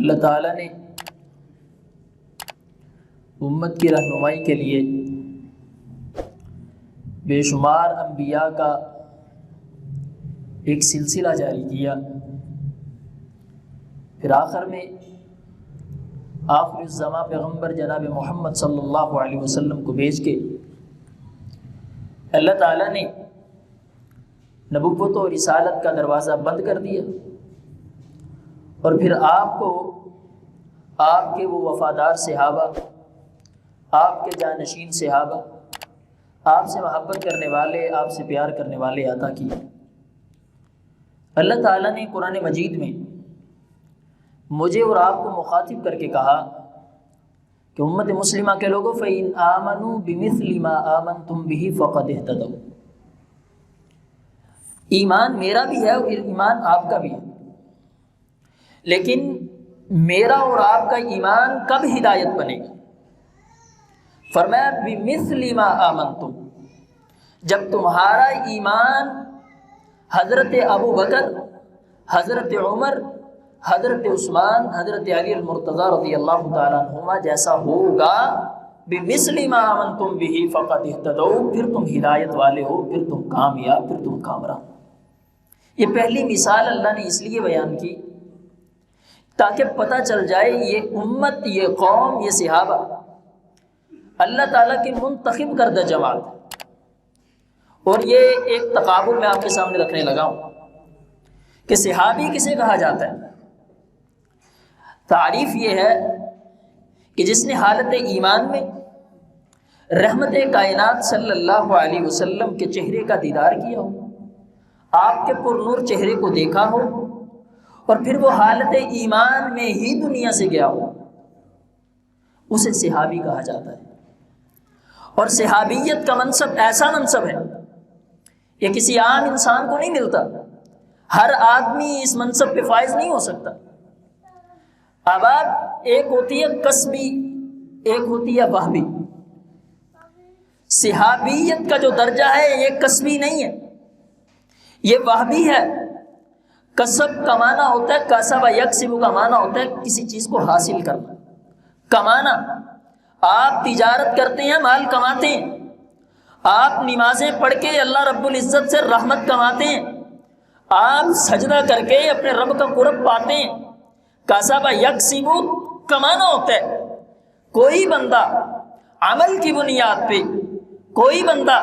اللہ تعالیٰ نے امت کی رہنمائی کے لیے بے شمار انبیاء کا ایک سلسلہ جاری کیا، پھر آخر میں آخر الزماں پیغمبر جناب محمد صلی اللہ علیہ وسلم کو بھیج کے اللہ تعالیٰ نے نبوت و رسالت کا دروازہ بند کر دیا، اور پھر آپ کو آپ کے وہ وفادار صحابہ، آپ کے جانشین صحابہ، آپ سے محبت کرنے والے، آپ سے پیار کرنے والے عطا کیے۔ اللہ تعالیٰ نے قرآن مجید میں مجھے اور آپ کو مخاطب کر کے کہا کہ امت مسلمہ کے لوگوں فَإِنْ آمَنُوا بِمِثْلِ مَا آمَنْتُمْ بِهِ فَقَدِ اهْتَدَوْا، ایمان میرا بھی ہے اور ایمان آپ کا بھی ہے، لیکن میرا اور آپ کا ایمان کب ہدایت بنے گا؟ فرمایا بِمِثْلِ مَا آمَنْتُمْ، جب تمہارا ایمان حضرت ابو بکر، حضرت عمر، حضرت عثمان، حضرت علی المرتضیٰ رضی اللہ تعالیٰ عنہما جیسا ہوگا، بِمِثْلِ مَا آمَنْتُمْ بِهِ فَقَدِ اهْتَدَوْا، پھر تم ہدایت والے ہو، پھر تم کامیاب، پھر تم کامران۔ یہ پہلی مثال اللہ نے اس لیے بیان کی تاکہ پتہ چل جائے یہ امت، یہ قوم، یہ صحابہ اللہ تعالیٰ کی منتخب کردہ جماعت ہے۔ اور یہ ایک تقابل میں آپ کے سامنے رکھنے لگا ہوں کہ صحابی کسے کہا جاتا ہے؟ تعریف یہ ہے کہ جس نے حالت ایمان میں رحمت کائنات صلی اللہ علیہ وسلم کے چہرے کا دیدار کیا ہو، آپ کے پر نور چہرے کو دیکھا ہو، اور پھر وہ حالت ایمان میں ہی دنیا سے گیا ہو، اسے صحابی کہا جاتا ہے۔ اور صحابیت کا منصب ایسا منصب ہے، یہ کسی عام انسان کو نہیں ملتا، ہر آدمی اس منصب پہ فائز نہیں ہو سکتا۔ اب ایک ہوتی ہے کسبی، ایک ہوتی ہے وہبی۔ صحابیت کا جو درجہ ہے یہ کسبی نہیں ہے، یہ وہبی ہے۔ کسب کا معنی ہوتا ہے، کسب یکسب کا معنی ہوتا ہے کسی چیز کو حاصل کرنا، کمانا۔ آپ تجارت کرتے ہیں، مال کماتے ہیں، آپ نمازیں پڑھ کے اللہ رب العزت سے رحمت کماتے ہیں، آپ سجدہ کر کے اپنے رب کا قرب پاتے ہیں۔ کسب یکسب کمانا ہوتا ہے۔ کوئی بندہ عمل کی بنیاد پہ، کوئی بندہ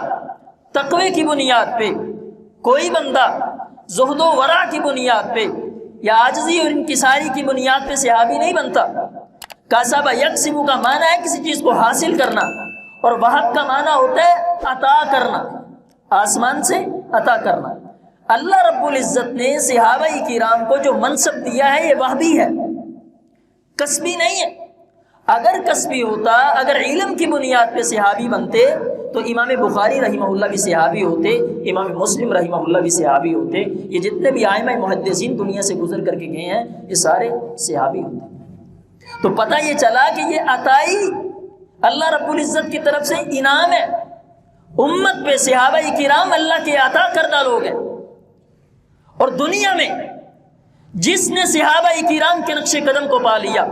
تقوی کی بنیاد پہ، کوئی بندہ زہد و ورع کی بنیاد پہ یا عاجزی اور انکساری کی بنیاد پہ صحابی نہیں بنتا۔ کسب یکسب کا معنی ہے کسی چیز کو حاصل کرنا، اور وہب کا معنی ہوتا ہے عطا کرنا، آسمان سے عطا کرنا۔ اللہ رب العزت نے صحابہ کرام کو جو منصب دیا ہے یہ وہبی ہے، کسبی نہیں ہے۔ اگر کسبی ہوتا، اگر علم کی بنیاد پہ صحابی بنتے تو امام بخاری رحمہ اللہ بھی صحابی ہوتے، امام مسلم رحمہ اللہ بھی صحابی ہوتے، یہ جتنے بھی ائمہ محدثین دنیا سے گزر کر کے گئے ہیں یہ سارے صحابی ہوتے۔ تو پتہ یہ چلا کہ یہ عطائی اللہ رب العزت کی طرف سے انعام ہے امت پہ۔ صحابہ کرام اللہ کے عطا کردہ لوگ ہیں، اور دنیا میں جس نے صحابہ کرام کے نقش قدم کو پا لیا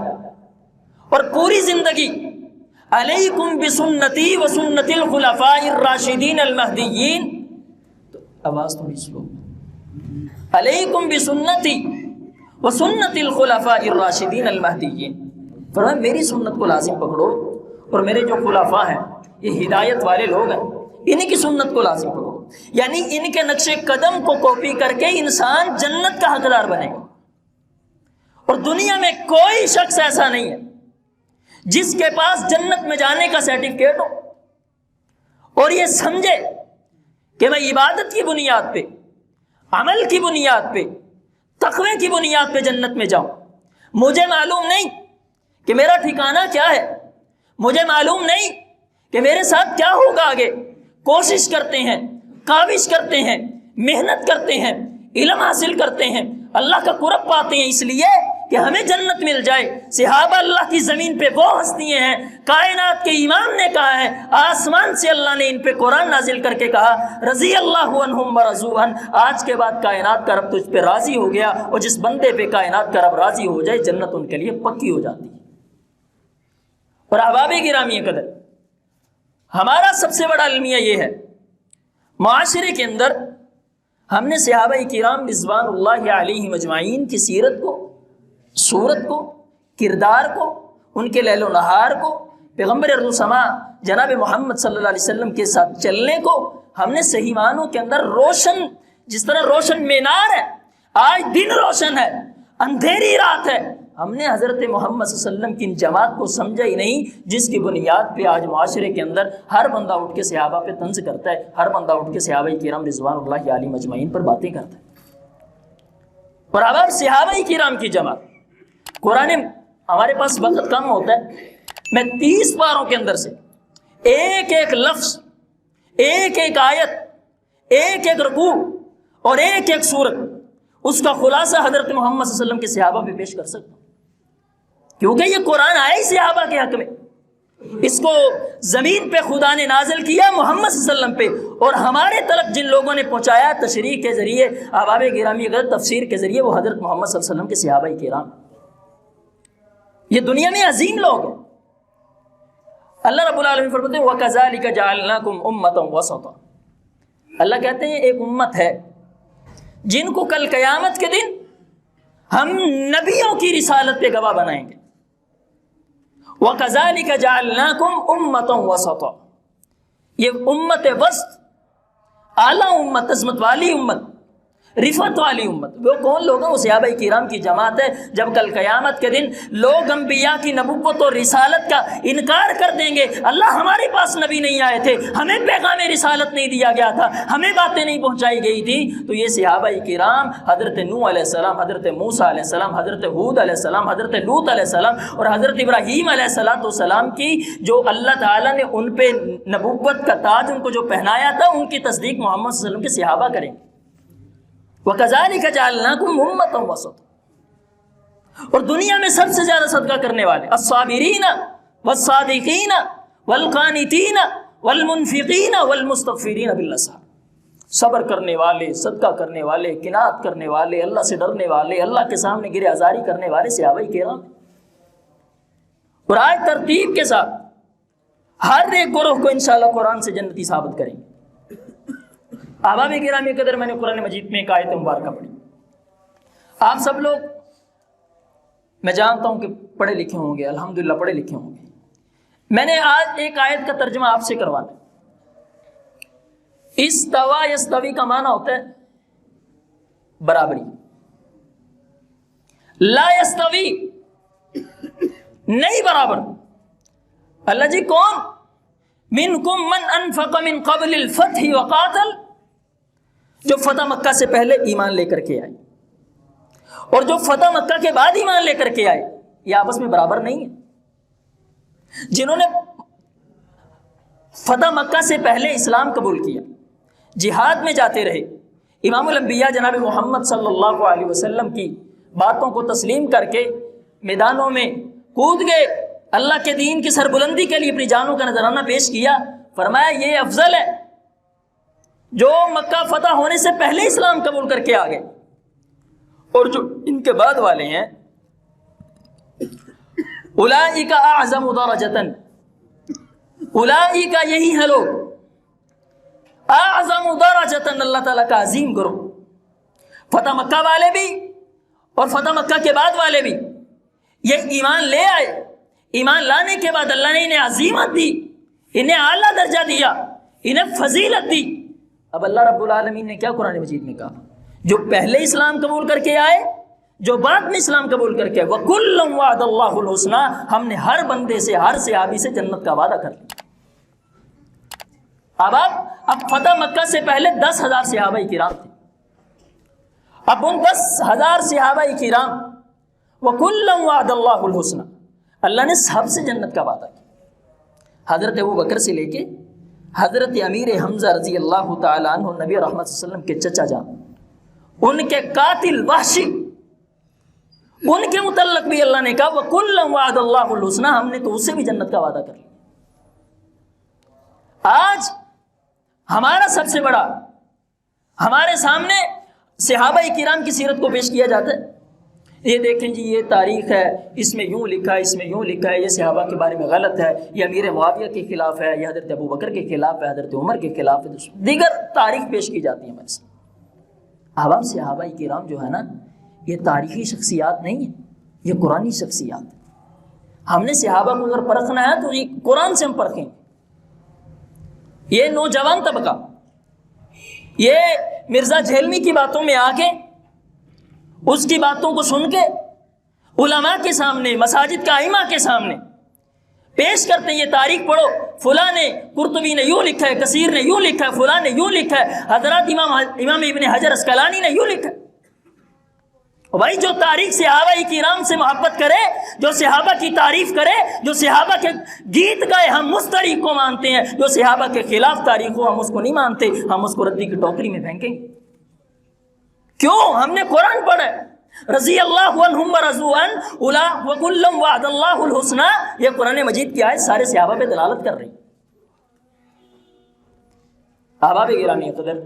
اور پوری زندگی علیکم بسنتی و سنت الخلفاء الراشدین المہدیین، تو آواز تھوڑی سلو، علیکم بسنتی و سنت الخلفاء الراشدین المہدیین، فرمایا میری سنت کو لازم پکڑو، اور میرے جو خلفاء ہیں یہ ہدایت والے لوگ ہیں، انہی کی سنت کو لازم پکڑو، یعنی ان کے نقش قدم کو کاپی کر کے انسان جنت کا حقدار بنے گا۔ اور دنیا میں کوئی شخص ایسا نہیں ہے جس کے پاس جنت میں جانے کا سرٹیفکیٹ ہو اور یہ سمجھے کہ میں عبادت کی بنیاد پہ، عمل کی بنیاد پہ، تقوی کی بنیاد پہ جنت میں جاؤں۔ مجھے معلوم نہیں کہ میرا ٹھکانہ کیا ہے، مجھے معلوم نہیں کہ میرے ساتھ کیا ہوگا آگے۔ کوشش کرتے ہیں، کاوش کرتے ہیں، محنت کرتے ہیں، علم حاصل کرتے ہیں، اللہ کا قرب پاتے ہیں، اس لیے کہ ہمیں جنت مل جائے۔ صحابہ اللہ کی زمین پہ وہ ہستیاں ہیں، کائنات کے امام نے کہا ہے، آسمان سے اللہ نے ان پہ قرآن نازل کر کے کہا رضی اللہ عنہم ورضوا عنہ، آج کے بعد کائنات کا رب تجھ پہ راضی ہو گیا، اور جس بندے پہ کائنات کا رب راضی ہو جائے جنت ان کے لیے پکی ہو جاتی ہے۔ اور احباب گرامی قدر، ہمارا سب سے بڑا المیہ یہ ہے، معاشرے کے اندر ہم نے صحابہ کرام رضوان اللہ علیہم اجمعین کی سیرت کو، صورت کو، کردار کو، ان کے لیل و نہار کو، پیغمبر الرسما جناب محمد صلی اللہ علیہ وسلم کے ساتھ چلنے کو ہم نے صحیح معنوں کے اندر روشن، جس طرح روشن مینار ہے، آج دن روشن ہے، اندھیری رات ہے، ہم نے حضرت محمد صلی اللہ علیہ وسلم کی ان جماعت کو سمجھا ہی نہیں، جس کی بنیاد پہ آج معاشرے کے اندر ہر بندہ اٹھ کے صحابہ پہ طنز کرتا ہے، ہر بندہ اٹھ کے صحابہ کرام رضوان اللہ علیہم اجمعین پر باتیں کرتا ہے۔ اور اب صحابہ کرام کی جماعت، قرآن، ہمارے پاس وقت کم ہوتا ہے، میں 30 پاروں کے اندر سے ایک ایک لفظ، ایک ایک آیت، ایک ایک رکوع اور ایک ایک سورت، اس کا خلاصہ حضرت محمد صلی اللہ علیہ وسلم کے صحابہ پہ پیش کر سکتا ہوں، کیونکہ یہ قرآن آیا ہی صحابہ کے حق میں، اس کو زمین پہ خدا نے نازل کیا محمد صلی اللہ علیہ وسلم پہ، اور ہمارے تلک جن لوگوں نے پہنچایا تشریح کے ذریعے، احباب گرامی اگر تفسیر کے ذریعے، وہ حضرت محمد صلی اللہ علیہ وسلم کے صحابہ کرام، یہ دنیا میں عظیم لوگ ہیں۔ اللہ رب العالمین فرماتے ہیں وَكَذَلِكَ جَعَلْنَاكُمْ أُمَّةً وَسَطًا، اللہ کہتے ہیں ایک امت ہے جن کو کل قیامت کے دن ہم نبیوں کی رسالت پہ گواہ بنائیں گے۔ وَكَذَلِكَ جَعَلْنَاكُمْ أُمَّةً وَسَطًا، یہ امت وسط، اعلیٰ امت، عظمت والی امت، رفعت والی امت، وہ کون لوگ ہیں؟ وہ صحابہ کرام کی جماعت ہے۔ جب کل قیامت کے دن لوگ انبیاء کی نبوت اور رسالت کا انکار کر دیں گے، اللہ ہمارے پاس نبی نہیں آئے تھے، ہمیں پیغام رسالت نہیں دیا گیا تھا، ہمیں باتیں نہیں پہنچائی گئی تھی، تو یہ صحابہ کرام حضرت نوح علیہ السلام، حضرت موسیٰ علیہ السلام، حضرت ہود علیہ السلام، حضرت لوط علیہ السلام اور حضرت ابراہیم علیہ السلام کی جو اللہ تعالیٰ نے ان پہ نبوت کا تاج ان کو جو پہنایا تھا، ان کی تصدیق محمد صلی اللہ علیہ وسلم کے صحابہ کریں گے۔ وَكَذَلِكَ جَعَلْنَاكُمْ أُمَّةً وَسَطًا، اور دنیا میں سب سے زیادہ صدقہ کرنے والے الصابرین والصادقین والقانتین والمنفقین والمستغفرین بالاسحار، صبر کرنے والے، صدقہ کرنے والے، قناعت کرنے والے، اللہ سے ڈرنے والے، اللہ کے سامنے گرہ آزاری کرنے والے صحابہ کرام۔ اور آج ترتیب کے ساتھ ہر ایک گروہ کو انشاءاللہ قرآن سے جنتی ثابت کریں گے۔ احباب گرامی قدر، میں نے قرآن مجید میں ایک آیت مبارکہ پڑھی، آپ سب لوگ میں جانتا ہوں کہ پڑھے لکھے ہوں گے، الحمدللہ پڑھے لکھے ہوں گے، میں نے آج ایک آیت کا ترجمہ آپ سے کروانا ہے۔ استوا یستوی کا معنی ہوتا ہے برابری، لا یستوی نہیں برابر۔ اللہ جی کون؟ منکم من انفق من قبل الفتح وقاتل، جو فتح مکہ سے پہلے ایمان لے کر کے آئے اور جو فتح مکہ کے بعد ایمان لے کر کے آئے، یہ آپس میں برابر نہیں ہے۔ جنہوں نے فتح مکہ سے پہلے اسلام قبول کیا، جہاد میں جاتے رہے، امام الانبیاء جناب محمد صلی اللہ علیہ وسلم کی باتوں کو تسلیم کر کے میدانوں میں کود گئے، اللہ کے دین کی سربلندی کے لیے اپنی جانوں کا نذرانہ پیش کیا، فرمایا یہ افضل ہے جو مکہ فتح ہونے سے پہلے اسلام قبول کر کے آ گئے، اور جو ان کے بعد والے ہیں اولئک اعظم درجۃ، اولئک یہی ہیں لوگ، اعظم درجۃ، اللہ تعالیٰ کا عظیم گروہ۔ فتح مکہ والے بھی اور فتح مکہ کے بعد والے بھی یہ ایمان لے آئے، ایمان لانے کے بعد اللہ نے انہیں عظیمت دی، انہیں اعلیٰ درجہ دیا، انہیں فضیلت دی۔ اب اللہ رب العالمین نے کیا قرآن مجید میں کہا؟ جو پہلے اسلام قبول کر کے آئے، جو بعد میں اسلام قبول کر کے آئے، وَكُلًّا وَعَدَ اللَّهُ الْحُسْنَىٰ، ہم نے ہر بندے سے، ہر صحابی سے جنت کا وعدہ کر لیا۔ اب فتح مکہ سے پہلے 10,000 صحابہ کرام تھے، اب ان 10,000 صحابہ کرام وَكُلًّا وَعَدَ اللَّهُ الْحُسْنَىٰ، اللہ نے سب سے جنت کا وعدہ کیا، حضرت ابوبکر سے لے کے حضرت امیر حمزہ رضی اللہ تعالیٰ عنہ، نبی رحمت صلی اللہ علیہ وسلم کے چچا جان، ان کے قاتل وحشی ان کے متعلق بھی اللہ نے کہا وَكُلًّا وَعَدَ اللَّهُ الْحُسْنَىٰ، ہم نے تو اس سے بھی جنت کا وعدہ کر لیا۔ آج ہمارا سب سے بڑا، ہمارے سامنے صحابہ کرام کی سیرت کو پیش کیا جاتا ہے، یہ دیکھیں جی یہ تاریخ ہے، اس میں یوں لکھا ہے، اس میں یوں لکھا ہے، یہ صحابہ کے بارے میں غلط ہے، یہ امیر معاویہ کے خلاف ہے، یہ حضرت ابو بکر کے خلاف ہے، حضرت عمر کے خلاف ہے، دیگر تاریخ پیش کی جاتی ہے ہمارے سامنے۔ اب صحابہ کرام جو ہے نا، یہ تاریخی شخصیات نہیں ہیں، یہ قرآنی شخصیات ہیں۔ ہم نے صحابہ کو اگر پرکھنا ہے تو یہ قرآن سے ہم پرکھیں۔ یہ نوجوان طبقہ یہ مرزا جھیلمی کی باتوں میں آ کے، اس کی باتوں کو سن کے علماء کے سامنے، مساجد کا ائمہ کے سامنے پیش کرتے ہیں، یہ تاریخ پڑھو، فلاں نے، قرطبی نے یوں لکھا ہے، کثیر نے یوں لکھا ہے، فلاں نے یوں لکھا ہے، حضرات امام ابن حجر اسقلانی نے یوں لکھا ہے۔ بھائی جو تاریخ صحابہ کرام سے محبت کرے، جو صحابہ کی تعریف کرے، جو صحابہ کے گیت گائے، ہم اس تاریخ کو مانتے ہیں، جو صحابہ کے خلاف تاریخ ہو ہم اس کو نہیں مانتے، ہم اس کو ردی کی ٹوکری میں پھینکیں گے۔ کیوں؟ ہم نے قرآن پڑھا ہے، رضی اللہ عنہم ورضوا عنہ وکلا وعد اللہ الحسنى، یہ قرآن مجید کی آیت سارے صحابہ پہ دلالت کر رہی۔ احباب گرامی قدر،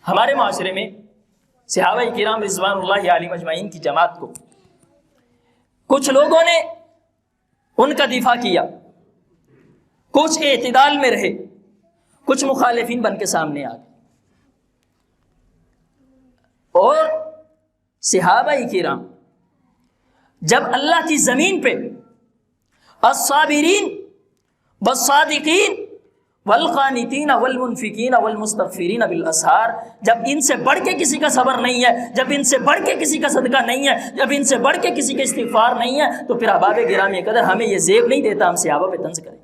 ہمارے معاشرے میں صحابہ کرام رضوان اللہ علیہم اجمعین کی جماعت کو کچھ لوگوں نے ان کا دفاع کیا، کچھ اعتدال میں رہے، کچھ مخالفین بن کے سامنے آ گئے، اور صحابہ کرام جب اللہ کی زمین پہ الصابرین والصادقین والقانتین والمنفقین والمستغفرین بالاسحار، جب ان سے بڑھ کے کسی کا صبر نہیں ہے، جب ان سے بڑھ کے کسی کا صدقہ نہیں ہے، جب ان سے بڑھ کے کسی کا استغفار نہیں ہے، تو پھر احباب گرامی قدر ہمیں یہ زیب نہیں دیتا ہم صحابہ پہ طنز کریں۔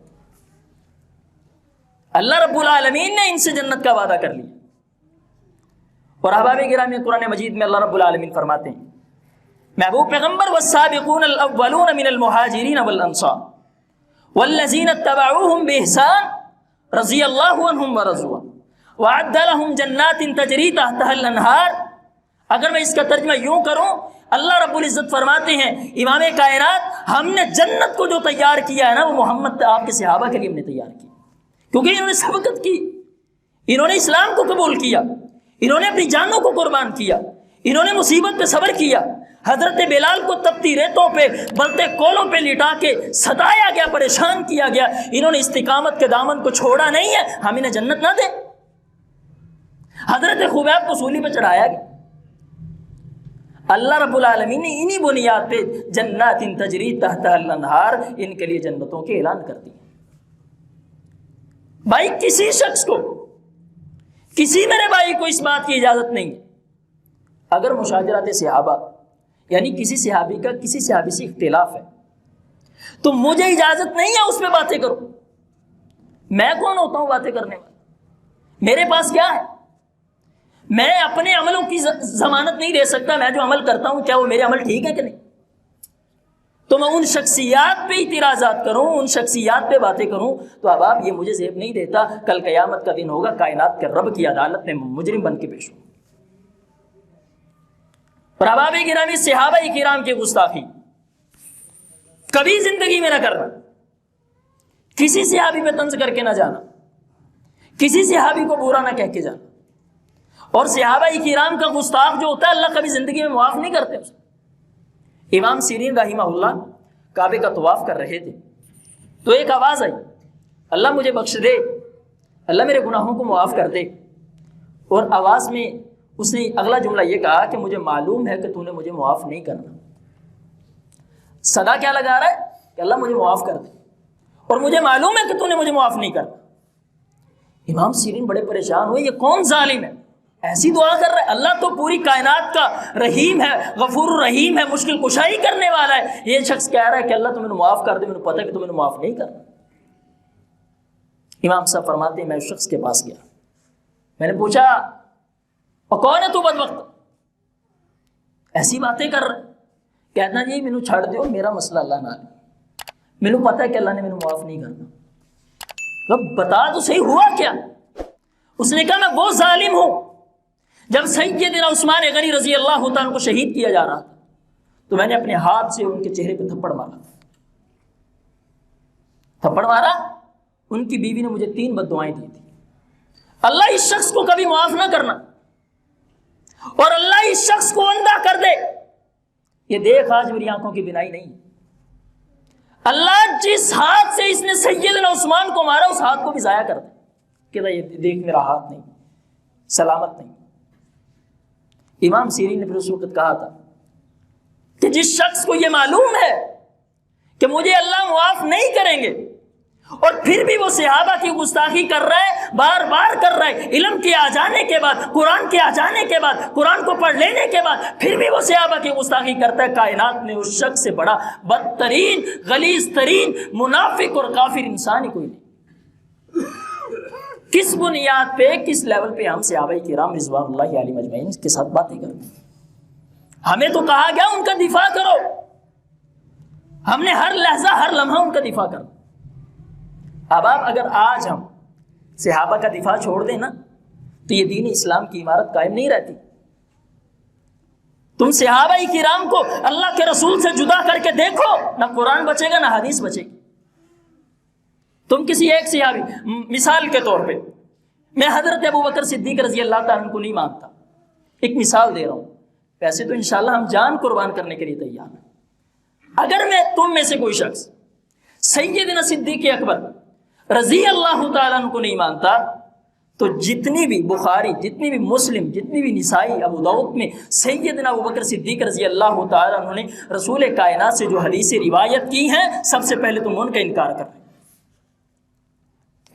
اللہ رب العالمین نے ان سے جنت کا وعدہ کر لیا، اور احباب گرامی قرآن مجید میں اللہ رب العالمین فرماتے ہیں، محبوب پیغمبر والسابقون الاولون من المہاجرین والانصار والذین اتبعوهم بإحسان رضی اللہ عنہم ورضوا وعد لهم جنات تجری تحتها الانہار۔ اگر میں اس کا ترجمہ یوں کروں، اللہ رب العزت فرماتے ہیں امام کائنات، ہم نے جنت کو جو تیار کیا ہے نا، وہ محمد آپ کے صحابہ کے لیے ہم نے تیار کی، کیونکہ انہوں نے سبقت کی، انہوں نے اسلام کو قبول کیا، انہوں نے اپنی جانوں کو قربان کیا، انہوں نے مصیبت پہ صبر کیا، حضرت بلال کو تپتی ریتوں پہ بلتے کولوں پہ لٹا کے ستایا گیا، پریشان کیا گیا، انہوں نے استقامت کے دامن کو چھوڑا نہیں ہے، ہم انہیں جنت نہ دیں؟ حضرت خبیب کو سولی پہ چڑھایا گیا، اللہ رب العالمین نے انہی بنیاد پہ جنات تجری تحتها الانہار، ان کے لیے جنتوں کے اعلان کر دی۔ بھائی کسی شخص کو، کسی میرے بھائی کو اس بات کی اجازت نہیں ہے، اگر مشاجرات صحابہ یعنی کسی صحابی کا کسی صحابی سے اختلاف ہے تو مجھے اجازت نہیں ہے اس پہ باتیں کرو۔ میں کون ہوتا ہوں باتیں کرنے والا؟ میرے پاس کیا ہے؟ میں اپنے عملوں کی ضمانت نہیں دے سکتا، میں جو عمل کرتا ہوں کیا وہ میرے عمل ٹھیک ہے کہ نہیں؟ تو میں ان شخصیات پہ اعتراضات کروں، ان شخصیات پہ باتیں کروں، تو اب آپ یہ مجھے زیب نہیں دیتا، کل قیامت کا دن ہوگا، کائنات کے رب کی عدالت میں مجرم بن کے پیش ہوں۔ اور احباب گرامی صحابہ کرام کی گستاخی کبھی زندگی میں نہ کرنا، کسی صحابی پہ طنز کر کے نہ جانا، کسی صحابی کو برا نہ کہہ کے جانا، اور صحابہ کرام کا گستاخ جو ہوتا ہے اللہ کبھی زندگی میں معاف نہیں کرتے اسے۔ امام سیرین رحمہ اللہ کعبے کا طواف کر رہے تھے تو ایک آواز آئی، اللہ مجھے بخش دے، اللہ میرے گناہوں کو معاف کر دے، اور آواز میں اس نے اگلا جملہ یہ کہا کہ مجھے معلوم ہے کہ تو نے مجھے معاف نہیں کرنا۔ صدا کیا لگا رہا ہے کہ اللہ مجھے معاف کر دے، اور مجھے معلوم ہے کہ تو نے مجھے معاف نہیں کرنا۔ امام سیرین بڑے پریشان ہوئے، یہ کون ظالم ہے، ایسی دعا کر رہا ہے؟ اللہ تو پوری کائنات کا رحیم ہے، غفور الرحیم ہے، مشکل کشائی کرنے والا ہے، یہ شخص کہہ رہا ہے کہ اللہ تو مجھے معاف کر دے، مجھے پتہ ہے کہ تو مجھے معاف نہیں کرنا۔ امام صاحب فرماتے ہیں میں اس شخص کے پاس گیا، میں نے پوچھا اور کون ہے تو بدبخت، ایسی باتیں کر رہا ہے؟ کہنا جی مینوں چھڑ دیو، میرا مسئلہ اللہ نال، مینوں پتہ ہے کہ اللہ نے مینوں معاف نہیں کرنا۔ تو بتا تو صحیح ہوا کیا؟ اس نے کہا میں وہ ظالم ہوں، جب سیدنا عثمان غنی رضی اللہ تعالیٰ کو شہید کیا جا رہا تھا تو تو میں نے اپنے ہاتھ سے ان کے چہرے پہ تھپڑ مارا. ان کی بیوی نے مجھے 3 بد دعائیں دی تھی. اللہ اس شخص کو کبھی معاف نہ کرنا اور اللہ اس شخص کو اندھا کر دے. یہ دیکھ آج میری آنکھوں کی بینائی نہیں. اللہ جس ہاتھ سے اس نے سیدنا عثمان کو مارا اس ہاتھ کو بھی ضائع کر دے کہ یہ دیکھ میرا ہاتھ نہیں سلامت نہیں. امام سیرین نے پھر اس وقت کہا تھا کہ جس شخص کو یہ معلوم ہے کہ مجھے اللہ معاف نہیں کریں گے اور پھر بھی وہ صحابہ کی گستاخی کر رہا ہے, بار بار کر رہا ہے, علم کے آ جانے کے بعد, قرآن کے آ جانے کے بعد, قرآن کو پڑھ لینے کے بعد پھر بھی وہ صحابہ کی گستاخی کرتا ہے, کائنات میں اس شخص سے بڑا بدترین, غلیظ ترین, منافق اور کافر انسان ہی کوئی نہیں. کس بنیاد پہ, کس لیول پہ ہم صحابہ کرام رضوان اللہ علیہم اجمعین کے ساتھ باتیں کرتے ہیں؟ ہمیں تو کہا گیا ان کا دفاع کرو, ہم نے ہر لحظہ ہر لمحہ ان کا دفاع کرنا. اب اگر آج ہم صحابہ کا دفاع چھوڑ دیں نا تو یہ دین اسلام کی عمارت قائم نہیں رہتی. تم صحابہ کرام کو اللہ کے رسول سے جدا کر کے دیکھو, نہ قرآن بچے گا نہ حدیث بچے گی. تم کسی ایک صحابی, مثال کے طور پہ میں حضرت ابوبکر صدیق رضی اللہ تعالیٰ عنہ کو نہیں مانتا, ایک مثال دے رہا ہوں, ویسے تو انشاءاللہ ہم جان قربان کرنے کے لیے تیار ہیں. اگر میں تم میں سے کوئی شخص سیدنا صدیق اکبر رضی اللہ تعالیٰ عنہ کو نہیں مانتا تو جتنی بھی بخاری, جتنی بھی مسلم, جتنی بھی نسائی, ابو داؤد میں سیدنا ابوبکر صدیق رضی اللہ تعالیٰ عنہ نے رسول کائنات سے جو حدیثیں روایت کی ہیں, سب سے پہلے تم ان کا انکار کر رہے ہیں.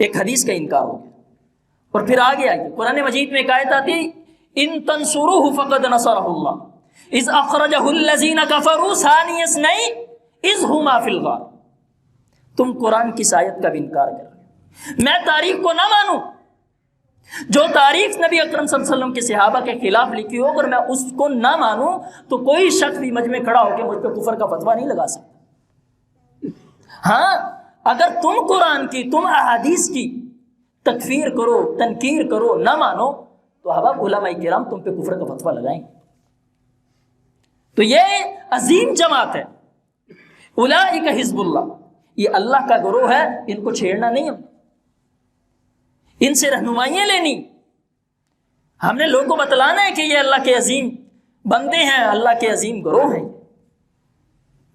ایک حدیث کا انکار ہو گیا. اور پھر آگے آئیے, قرآن مجید میں ایک آیت آتی, ان تنصروہ فقد نصرہ اللہ اذ اخرجہ الذین کفروا ثانی اثنین اذ ہما فی الغار. تم قرآن کی آیت کا بھی انکار کر رہے ہیں. میں تاریخ کو نہ مانوں, جو تاریخ نبی اکرم صلی اللہ علیہ وسلم کے صحابہ کے خلاف لکھی ہو, اگر میں اس کو نہ مانوں تو کوئی شخص بھی مجمع کھڑا ہو کے مجھ پہ کفر کا فتویٰ نہیں لگا سکتا. ہاں, اگر تم قرآن کی, تم احادیث کی تکفیر کرو, تنکیر کرو, نہ مانو تو اب علماء کرام تم پہ کفر کا فتویٰ لگائیں گے. تو یہ عظیم جماعت ہے, اولئک حزب اللہ, یہ اللہ کا گروہ ہے, ان کو چھیڑنا نہیں, ہم ان سے رہنمائیاں لینی. ہم نے لوگوں کو بتلانا ہے کہ یہ اللہ کے عظیم بندے ہیں, اللہ کے عظیم گروہ ہیں.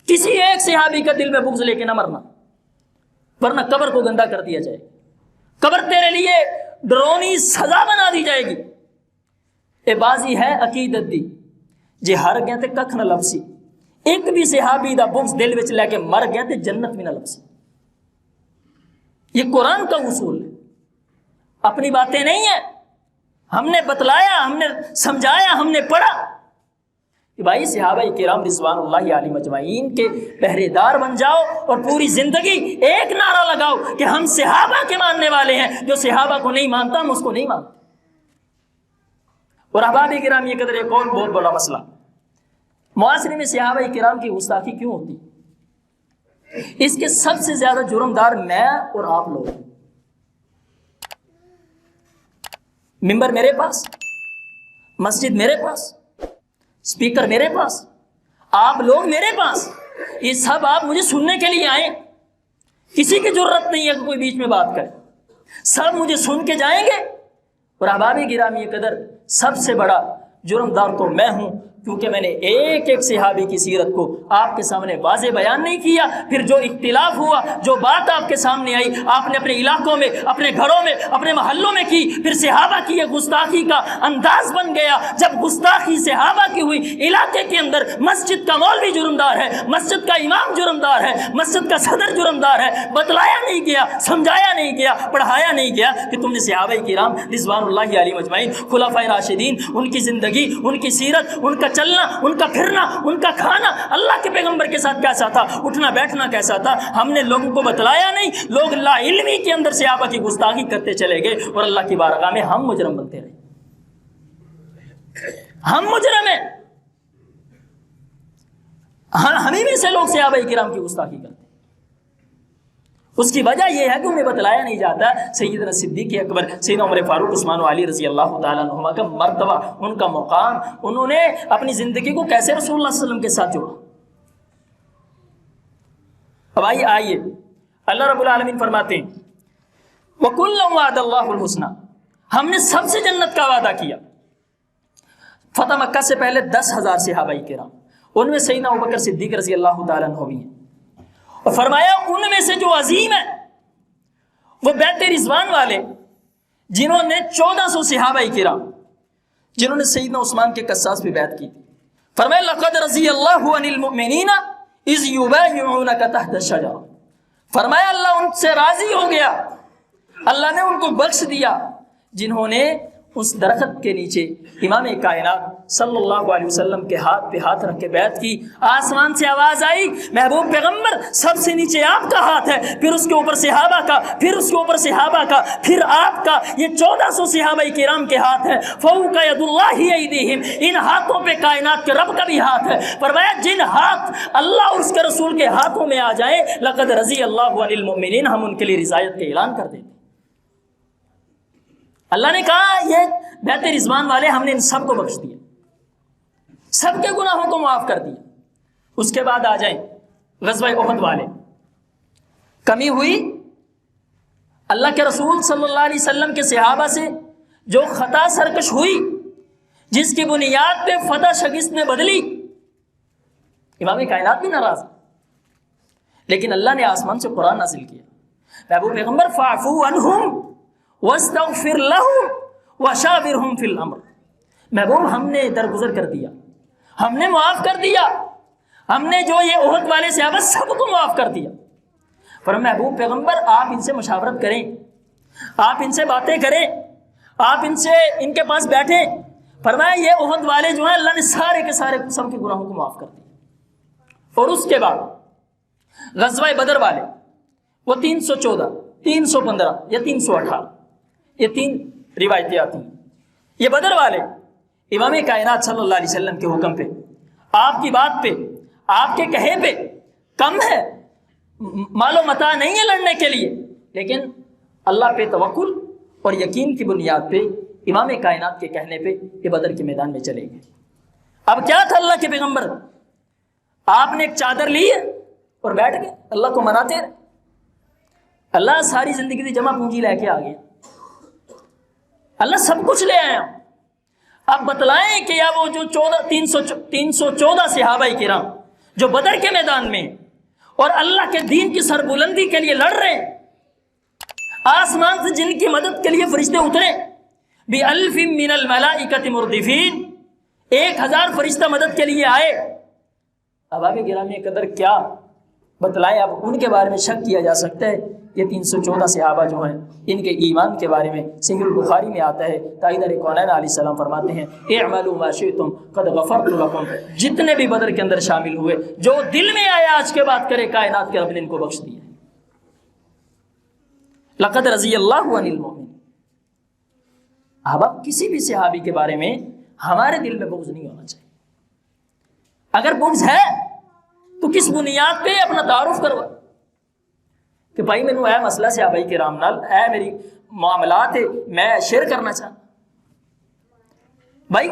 کسی ایک صحابی کا دل میں بغض لے کے نہ مرنا, ورنہ قبر کو گندا کر دیا جائے گا, قبر تیرے لیے ڈرونی سزا بنا دی جائے گی. اے بازی ہے عقیدت دی جے ہر گئے تے ککھ نہ لبسی, ایک بھی صحابی دا بغض دل وچ لے کے مر گیا تے جنت میں نہ لبسی. یہ قرآن کا اصول ہے, اپنی باتیں نہیں ہیں. ہم نے بتلایا, ہم نے سمجھایا, ہم نے پڑھا کہ بھائی صحابہ کرام رضوان اللہ علیہم اجمعین کے پہرے دار بن جاؤ اور پوری زندگی ایک نعرہ لگاؤ کہ ہم صحابہ کے ماننے والے ہیں. جو صحابہ کو نہیں مانتا ہم اس کو نہیں مانتے. اور احباب کرام, یہ قدر ایک اور بہت بڑا مسئلہ, معاشرے میں صحابہ کرام کی گستاخی کیوں ہوتی؟ اس کے سب سے زیادہ جرمدار میں اور آپ لوگ. ممبر میرے پاس, مسجد میرے پاس, اسپیکر میرے پاس, آپ لوگ میرے پاس, یہ سب آپ مجھے سننے کے لیے آئیں. کسی کی ضرورت نہیں ہے کہ کوئی بیچ میں بات کرے, سب مجھے سن کے جائیں گے. اور احباب کرام, یہ قدر سب سے بڑا جرمدار تو میں ہوں, کیونکہ میں نے ایک ایک صحابی کی سیرت کو آپ کے سامنے واضح بیان نہیں کیا. پھر جو اختلاف ہوا, جو بات آپ کے سامنے آئی, آپ نے اپنے علاقوں میں, اپنے گھروں میں, اپنے محلوں میں کی. پھر صحابہ کی یہ گستاخی کا انداز بن گیا. جب گستاخی صحابہ کی ہوئی, علاقے کے اندر مسجد کا مولوی جرمدار ہے, مسجد کا امام جرمدار ہے, مسجد کا صدر جرمدار ہے. بتلایا نہیں گیا, سمجھایا نہیں گیا, پڑھایا نہیں گیا کہ تم نے صحابہ کرام رضوان اللہ علیہم اجمعین, خلفائے راشدین, ان کی زندگی, ان کی سیرت, ان کا چلنا, ان کا پھرنا, ان کا کھانا, اللہ کے پیغمبر کے ساتھ کیسا تھا, اٹھنا بیٹھنا کیسا تھا, ہم نے لوگوں کو بتلایا نہیں. لوگ لا علمی کے اندر صحابہ کی گستاخی کرتے چلے گئے اور اللہ کی بارگاہ میں ہم مجرم بنتے رہے. ہم مجرم ہیں. ہمیں میں سے لوگ صحابہ کرام کی گستاخی کرتے. اس کی وجہ یہ ہے کہ انہیں بتلایا نہیں جاتا سیدنا صدیق اکبر, سیدنا عمر فاروق, عثمان و علی رضی اللہ تعالیٰ عنہما کا مرتبہ, ان کا مقام, انہوں نے اپنی زندگی کو کیسے رسول اللہ صلی اللہ علیہ وسلم کے ساتھ جوڑا. اب آئیے اللہ رب العالمین فرماتے ہیں وَكُلًّا وَعَدَ اللَّهُ الْحُسْنَى، ہم نے سب سے جنت کا وعدہ کیا۔ فتح مکہ سے پہلے 10,000 صحابہ کرام، ان میں سیدنا ابوبکر صدیق رضی اللہ تعالیٰ عنہ بھی ہیں، اور فرمایا ان میں سے جو عظیم ہے وہ بیعت رضوان والے، جنہوں نے 1400 صحابہ کرام جنہوں نے سیدنا عثمان کے قصاص پہ بیعت کی، فرمایا لقد رضی اللہ عن المؤمنین اذ یبایعونک تحت الشجرہ، فرمایا اللہ ان سے راضی ہو گیا، اللہ نے ان کو بخش دیا جنہوں نے اس درخت کے نیچے امام کائنات صلی اللہ علیہ وسلم کے ہاتھ پہ ہاتھ رکھ کے بیعت کی۔ آسمان سے آواز آئی محبوب پیغمبر سب سے نیچے آپ کا ہاتھ ہے، پھر اس کے اوپر صحابہ کا، پھر اس کے اوپر صحابہ کا، پھر آپ کا، یہ 1400 صحابہ کرام کے ہاتھ ہے۔ فوق ید اللہ ایدیہم، ان ہاتھوں پہ کائنات کے رب کا بھی ہاتھ ہے۔ فرمایا جن ہاتھ اللہ اور اس کے رسول کے ہاتھوں میں آ جائیں لقد رضی اللہ عن المؤمنین، ہم ان کے لیے رضایت کا اعلان کر دیتے۔ اللہ نے کہا یہ بیعت رضوان والے ہم نے ان سب کو بخش دیا، سب کے گناہوں کو معاف کر دیا۔ اس کے بعد آ جائیں غزوہ احد والے، کمی ہوئی اللہ کے رسول صلی اللہ علیہ وسلم کے صحابہ سے جو خطا سرکش ہوئی، جس کی بنیاد پہ فتح شکست نے بدلی، امام کائنات بھی ناراض، لیکن اللہ نے آسمان سے قرآن نازل کیا، محبوب پیغمبر فاعفو عنہم واستغفر لهم وشاورهم في الامر، محبوب ہم نے درگزر کر دیا، ہم نے معاف کر دیا، ہم نے جو یہ احد والے صحابہ سب کو معاف کر دیا۔ پر محبوب پیغمبر آپ ان سے مشاورت کریں، آپ ان سے باتیں کریں، آپ ان کے پاس بیٹھیں۔ فرمایا یہ احد والے جو ہیں اللہ نے سارے کے سارے سب کے گناہوں کو معاف کر دیا۔ اور اس کے بعد غزوہ بدر والے، وہ 314 315 یا 318 یہ 3 روایتیں آتی ہیں۔ یہ بدر والے امام کائنات صلی اللہ علیہ وسلم کے حکم پہ، آپ کی بات پہ، آپ کے کہے پہ، کم ہے، مال و متاع نہیں ہے لڑنے کے لیے، لیکن اللہ پہ توکل اور یقین کی بنیاد پہ امام کائنات کے کہنے پہ یہ بدر کے میدان میں چلے گئے۔ اب کیا تھا اللہ کے پیغمبر، آپ نے ایک چادر لی ہے اور بیٹھ گئے اللہ کو مناتے رہے۔ اللہ ساری زندگی کی جمع پونجی لے کے آ گیا، اللہ سب کچھ لے آیا۔ اب بتلائیں کہ یا وہ جو 314 صحابہ کرام جو بدر کے میدان میں اور اللہ کے دین کی سربلندی کے لیے لڑ رہے ہیں، آسمان سے جن کی مدد کے لیے فرشتے اترے، بِأَلْفٍ مِّنَ الْمَلَائِكَةِ مُرْدِفِينَ، 1000 فرشتہ مدد کے لیے آئے۔ اب آپ گرامی قدر کیا بتلائیں، اب ان کے بارے میں شک کیا جا سکتا ہے۔ یہ 314 صحابہ جو ہیں ان کے ایمان کے بارے میں صحیح البخاری میں آتا ہے، تاجدار کونین علیہ السلام فرماتے ہیں اعملوا ما شئتم قد غفرت لکم، جتنے بھی بدر کے اندر شامل ہوئے جو دل میں آیا آج کے بعد کرے، کائنات کے رب نے ان کو بخش دیا۔ لقد رضی اللہ عن المؤمنین۔ اب کسی بھی صحابی کے بارے میں ہمارے دل میں بغض نہیں ہونا چاہیے، اگر بغض ہے تو کس بنیاد پہ اپنا تعارف کروا کہ بھائی میں اے مسئلہ صحابہ کرام نال اے میری معاملات میں شیئر کرنا چاہتا، بھائی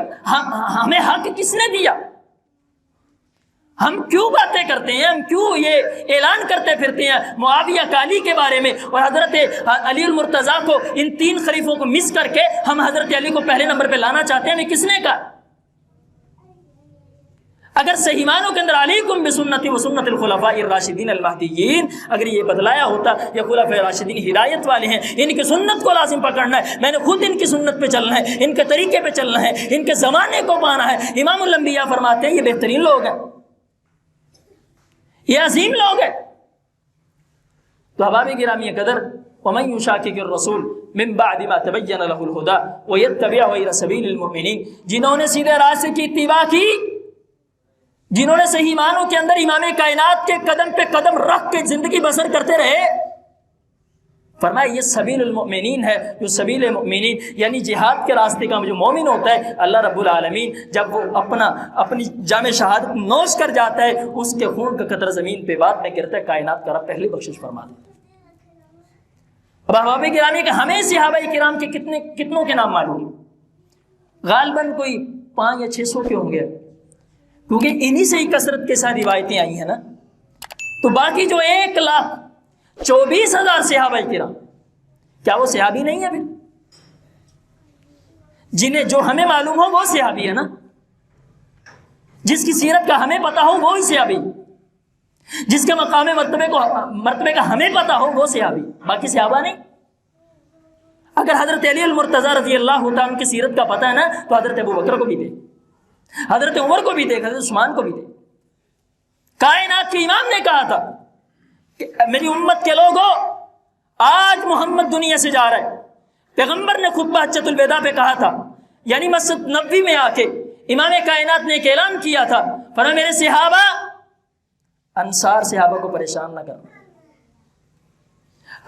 ہمیں حق کس نے دیا، ہم کیوں باتیں کرتے ہیں، ہم کیوں یہ اعلان کرتے پھرتے ہیں معاویہ کا علی کے بارے میں، اور حضرت علی المرتضیٰ کو، ان 3 خلیفوں کو مس کر کے ہم حضرت علی کو پہلے نمبر پہ لانا چاہتے ہیں، ہمیں کس نے کہا؟ اگر صحیح معنوں کے اندر علیکم بسنتی و سنت الخلفاء الراشدین المہدیین، اگر یہ بدلایا ہوتا یہ خلفاء راشدین ہدایت والے ہیں، ان کی سنت کو لازم پکڑنا ہے، میں نے خود ان کی سنت پہ چلنا ہے، ان کے طریقے پہ چلنا ہے، ان کے زمانے کو پانا ہے۔ امام الانبیاء فرماتے ہیں یہ بہترین لوگ ہیں، یہ عظیم لوگ ہیں۔ تو احباب گرامی قدر، ومن یشاقق الرسول من بعد ما تبین له الهدى ویتبع غیر سبیل المؤمنین، جنہوں نے سیدھے راستے کی اتباع کی، جنہوں نے صحیح معنوں کے اندر امام کائنات کے قدم پہ قدم رکھ کے زندگی بسر کرتے رہے، فرمایا یہ سبیل المؤمنین ہے۔ جو سبیل المؤمنین یعنی جہاد کے راستے کا جو مومن ہوتا ہے، اللہ رب العالمین جب وہ اپنی جام شہادت نوش کر جاتا ہے، اس کے خون کا قطرہ زمین پہ بعد میں گرتا ہے، کائنات کا رب پہلی بخشش فرما دیتا ہے۔ اب احباب گرامی کہ ہمیں صحابہ کرام کے کتنوں کے نام معلوم ہیں؟ غالباً کوئی 500 یا 600 کے ہوں گے، کیونکہ انہی سے ہی کثرت کے ساتھ روایتیں آئی ہیں نا۔ تو باقی جو 1,24,000 صحابہ کرام، کیا وہ صحابی نہیں ہے؟ پھر جنہیں جو ہمیں معلوم ہو وہ صحابی ہے نا، جس کی سیرت کا ہمیں پتا ہو وہی صحابی، جس کے مقام مرتبے کا ہمیں پتا ہو وہ صحابی، باقی صحابہ نہیں۔ اگر حضرت علی المرتضیٰ رضی اللہ تعالیٰ عنہ کی سیرت کا پتہ ہے نا تو حضرت ابو بکر کو بھی دے، حضرت عمر کو بھی دے، حضرت عثمان کو بھی دے۔ کائنات کے امام نے کہا تھا کہ میری امت کے لوگوں، آج محمد دنیا سے جا رہا ہے۔ پیغمبر نے خطبہ حجۃ الوداع پہ کہا تھا، یعنی مسجد نبوی میں آ کے امام کائنات نے ایک اعلان کیا تھا، فرمایا میرے صحابہ، انصار صحابہ کو پریشان نہ کرنا۔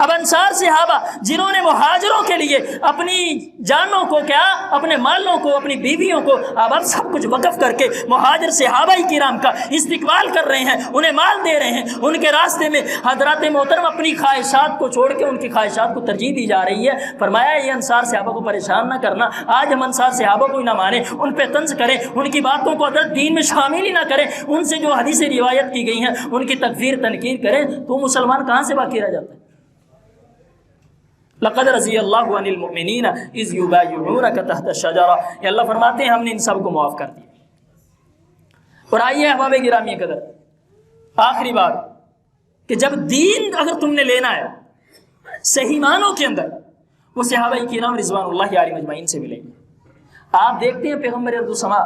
اب انصار صحابہ جنہوں نے مہاجروں کے لیے اپنی جانوں کو، کیا اپنے مالوں کو، اپنی بیویوں کو اب سب کچھ وقف کر کے مہاجر صحابہ کرام کا استقبال کر رہے ہیں، انہیں مال دے رہے ہیں، ان کے راستے میں حضرات محترم اپنی خواہشات کو چھوڑ کے ان کی خواہشات کو ترجیح دی جا رہی ہے۔ فرمایا یہ انصار صحابہ کو پریشان نہ کرنا۔ آج ہم انصار صحابہ کو ہی نہ مانیں، ان پہ طنز کریں، ان کی باتوں کو حضرت دین میں شامل ہی نہ کریں، ان سے جو حدیثیں روایت کی گئی ہیں ان کی تکفیر تنکیر کریں، تو مسلمان کہاں سے باقی رہ جاتا ہے؟ لقد رضی اللہ عن المؤمنین اذ یبایعونک تحت الشجرہ، یہ اللہ فرماتے ہیں ہم نے ان سب کو معاف کر دیا۔ اور آئیے احباب گرامی قدر، آخری بات کہ جب دین اگر تم نے لینا ہے صحیح معنوں کے اندر، وہ صحابہ کرام رضوان اللہ علیہم اجمعین سے ملیں گے۔ آپ دیکھتے ہیں پیغمبر ارض و سما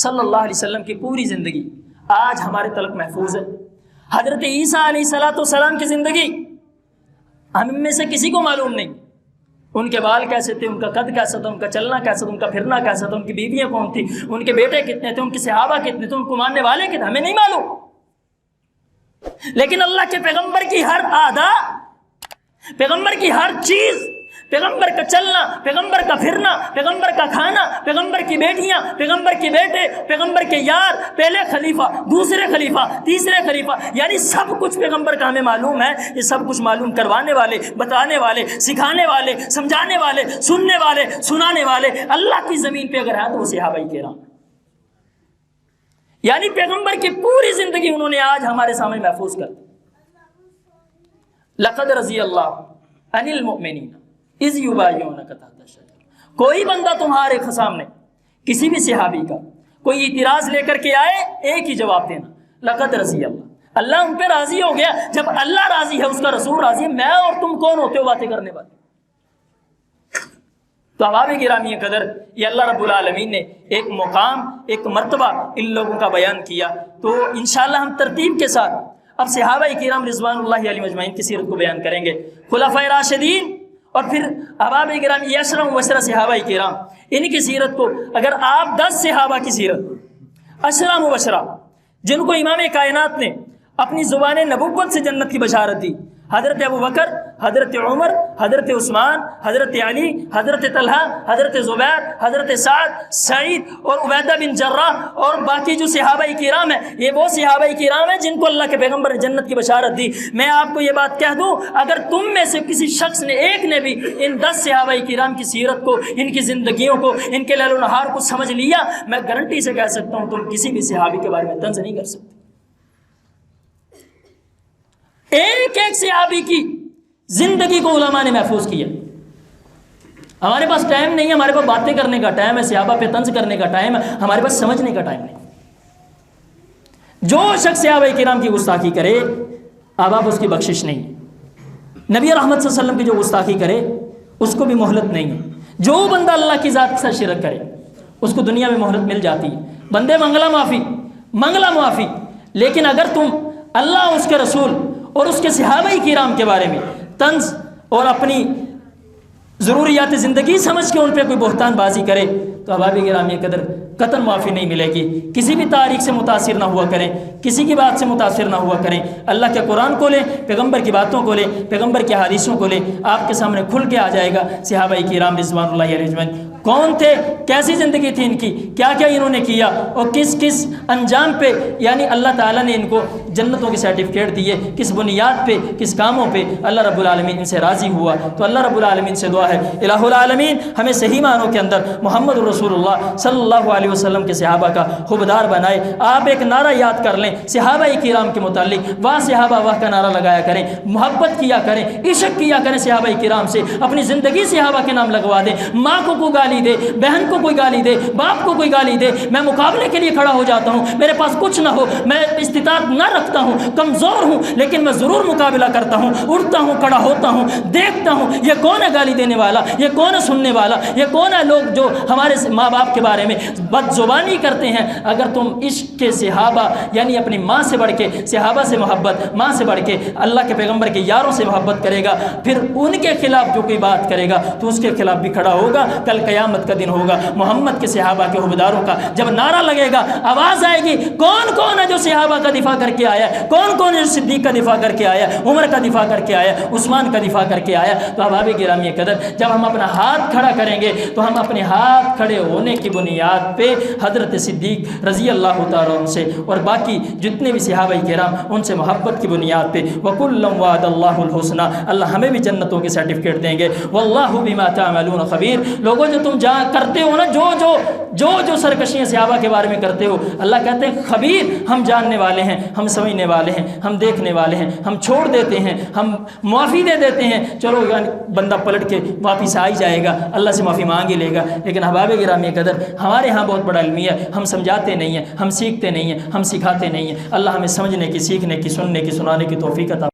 صلی اللہ علیہ وسلم کی پوری زندگی آج ہمارے تلک محفوظ ہے۔ حضرت عیسیٰ علیہ السلام کی زندگی ہم میں سے کسی کو معلوم نہیں، ان کے بال کیسے تھے، ان کا قد کیسا تھا، ان کا چلنا کیسا تھا، ان کا پھرنا کیسا تھا، ان کی بیویاں کون تھی، ان کے بیٹے کتنے تھے، ان کے صحابہ کتنے تھے، ان کو ماننے والے کتنے، ہمیں نہیں معلوم۔ لیکن اللہ کے پیغمبر کی ہر ادا، پیغمبر کی ہر چیز، پیغمبر کا چلنا، پیغمبر کا پھرنا، پیغمبر کا کھانا، پیغمبر کی بیٹیاں، پیغمبر کے بیٹے، پیغمبر کے یار، پہلے خلیفہ، دوسرے خلیفہ، تیسرے خلیفہ، یعنی سب کچھ پیغمبر کا ہمیں معلوم ہے۔ یہ سب کچھ معلوم کروانے والے، بتانے والے، سکھانے والے، سمجھانے والے، سننے والے، سنانے والے اللہ کی زمین پہ اگر ہے تو وہ صحابہ کرام، یعنی پیغمبر کی پوری زندگی انہوں نے آج ہمارے سامنے محفوظ کر دی۔ لقد رضی اللہ عن المؤمنین اذ یبایعونک تحت الشجرہ۔ کوئی بندہ تمہارے سامنے کسی بھی صحابی کا کوئی اعتراض لے کر کے آئے، ایک ہی جواب دینا، لقد رضی اللہ، اللہ ان پہ راضی ہو گیا۔ جب اللہ راضی ہے، اس کا رسول راضی ہے، میں اور تم کون ہوتے ہو باتیں کرنے والے؟ تو احباب گرامی قدر، یہ اللہ رب العالمین نے ایک مقام، ایک مرتبہ ان لوگوں کا بیان کیا۔ تو انشاءاللہ ہم ترتیب کے ساتھ اب صحابہ کرام رضوان اللہ علیہم اجمعین کی سیرت کو بیان کریں گے، خلفائے راشدین، اور پھر احباب کرام یہ 10 مبشرہ صحابہ کرام، ان کی سیرت کو اگر آپ 10 صحابہ کی سیرت 10 مبشرہ جن کو امام کائنات نے اپنی زبان نبوت سے جنت کی بشارت دی، حضرت ابو بکر، حضرت عمر، حضرت عثمان، حضرت علی، حضرت طلحہ، حضرت زبیر، حضرت سعد، سعید اور عبیدہ بن جراح اور باقی جو صحابہ کرام ہیں، یہ وہ صحابہ کرام ہیں جن کو اللہ کے پیغمبر نے جنت کی بشارت دی۔ میں آپ کو یہ بات کہہ دوں، اگر تم میں سے کسی شخص نے، ایک نے بھی ان 10 صحابہ کرام کی سیرت کو، ان کی زندگیوں کو، ان کے لیل و نہار کو سمجھ لیا، میں گارنٹی سے کہہ سکتا ہوں تم کسی بھی صحابی کے بارے میں طنز نہیں کر سکتے۔ ایک ایک صحابی کی زندگی کو علماء نے محفوظ کیا۔ ہمارے پاس ٹائم نہیں ہے، ہمارے پاس باتیں کرنے کا ٹائم ہے، صحابہ پہ طنز کرنے کا ٹائم ہے، ہمارے پاس سمجھنے کا ٹائم نہیں۔ جو شخص صحابہ کرام کی گستاخی کرے، آپ اس کی بخشش نہیں۔ نبی رحمت صلی اللہ علیہ وسلم کی جو گستاخی کرے اس کو بھی مہلت نہیں ہے۔ جو بندہ اللہ کی ذات سے شرک کرے اس کو دنیا میں مہلت مل جاتی ہے، بندے منگلا معافی۔ لیکن اگر تم اللہ، اس کے رسول اور اس کے صحابہ کرام کے بارے میں طنز اور اپنی ضروریات زندگی سمجھ کے ان پہ کوئی بہتان بازی کرے تو احباب گرامی قدر قطعاً معافی نہیں ملے گی۔ کسی بھی تاریخ سے متاثر نہ ہوا کریں، کسی کی بات سے متاثر نہ ہوا کریں، اللہ کے قرآن کو لیں، پیغمبر کی باتوں کو لیں، پیغمبر کی حدیثوں کو لیں، آپ کے سامنے کھل کے آ جائے گا صحابہ کرام رضوان اللہ علیہم اجمعین کون تھے, کیسی زندگی تھی ان کی, کیا کیا انہوں نے کیا, اور کس کس انجام پہ یعنی اللہ تعالیٰ نے ان کو جنتوں کے سرٹیفکیٹ دیے, کس بنیاد پہ, کس کاموں پہ اللہ رب العالمین ان سے راضی ہوا. تو اللہ رب العالمین سے دعا ہے الہ العالمین ہمیں صحیح معنوں کے اندر محمد رسول اللہ صلی اللہ علیہ وسلم کے صحابہ کا خوبدار بنائے. آپ ایک نعرہ یاد کر لیں صحابہ کرام کے متعلق, واہ صحابہ واہ کا نعرہ لگایا کریں, محبت کیا کریں, عشق کیا کریں صحابہ کرام سے, اپنی زندگی صحابہ کے نام لگوا دیں. ماں کو کوئی گالی دے, بہن کو کوئی گالی دے, باپ کو کوئی گالی دے, میں مقابلے کے لیے کھڑا ہو جاتا ہوں, میرے پاس کچھ نہ ہو, میں استطاعت نہ رکھتا ہوں, کمزور ہوں, لیکن میں ضرور مقابلہ کرتا ہوں, اٹھتا ہوں, کھڑا ہوتا ہوں, دیکھتا ہوں یہ کون ہے گالی دینے والا, یہ کون ہے سننے والا, یہ کون ہے لوگ جو ہمارے ماں باپ کے بارے میں بد زبانی کرتے ہیں. اگر تم عشق کے صحابہ یعنی اپنی ماں سے بڑھ کے, صحابہ سے محبت, ماں سے بڑھ کے اللہ کے پیغمبر کے یاروں سے محبت کرے گا, پھر ان کے خلاف جو کوئی بات کرے گا تو اس کے خلاف بھی کھڑا ہوگا. کل قیامت کا دن ہوگا, محمد کے صحابہ کے عہدیداروں کا جب نعرہ لگے گا, آواز آئے گی, کون کون ہے جو صحابہ کا دفاع کر کے آیا ہے, کون کون ہے جو صدیق کا دفاع کر کے آیا, عمر کا دفاع کر کے آیا, عثمان کا دفاع کر کے آیا. تو احباب گرامی قدر جب ہم اپنا ہاتھ کھڑا کریں گے تو ہم اپنے ہاتھ کھڑے ہونے کی بنیاد پہ حضرت صدیق رضی اللہ تعالیٰ عنہ سے اور باقی جتنے بھی صحابہ کرام ان سے محبت کی بنیاد پہ وَكُلًّا وَعَدَ اللَّهُ الْحُسْنَى, اللہ ہمیں بھی جنتوں کے سرٹیفکیٹ دیں گے. وَاللَّهُ بِمَا تَعْمَلُونَ خَبِيرٌ, لوگوں جو تم جہاں کرتے ہو نا, جو سرکشیاں صحابہ کے بارے میں کرتے ہو, اللہ کہتے ہیں خبیر, ہم جاننے والے ہیں, ہم سمجھنے والے ہیں, ہم دیکھنے والے ہیں, ہم چھوڑ دیتے ہیں, ہم معافی دے دیتے ہیں. چلو یعنی بندہ پلٹ کے واپس آ ہی جائے گا, اللہ سے معافی مانگ ہی لے گا. لیکن احباب گرامی قدر ہمارے ہاں بہت بڑا المیہ ہے, ہم سمجھاتے نہیں ہیں, ہم سیکھتے نہیں ہیں, ہم سکھاتے نہیں ہیں. اللہ ہمیں سمجھنے کی, سیکھنے کی, سننے کی, سنانے کی توفیق عطا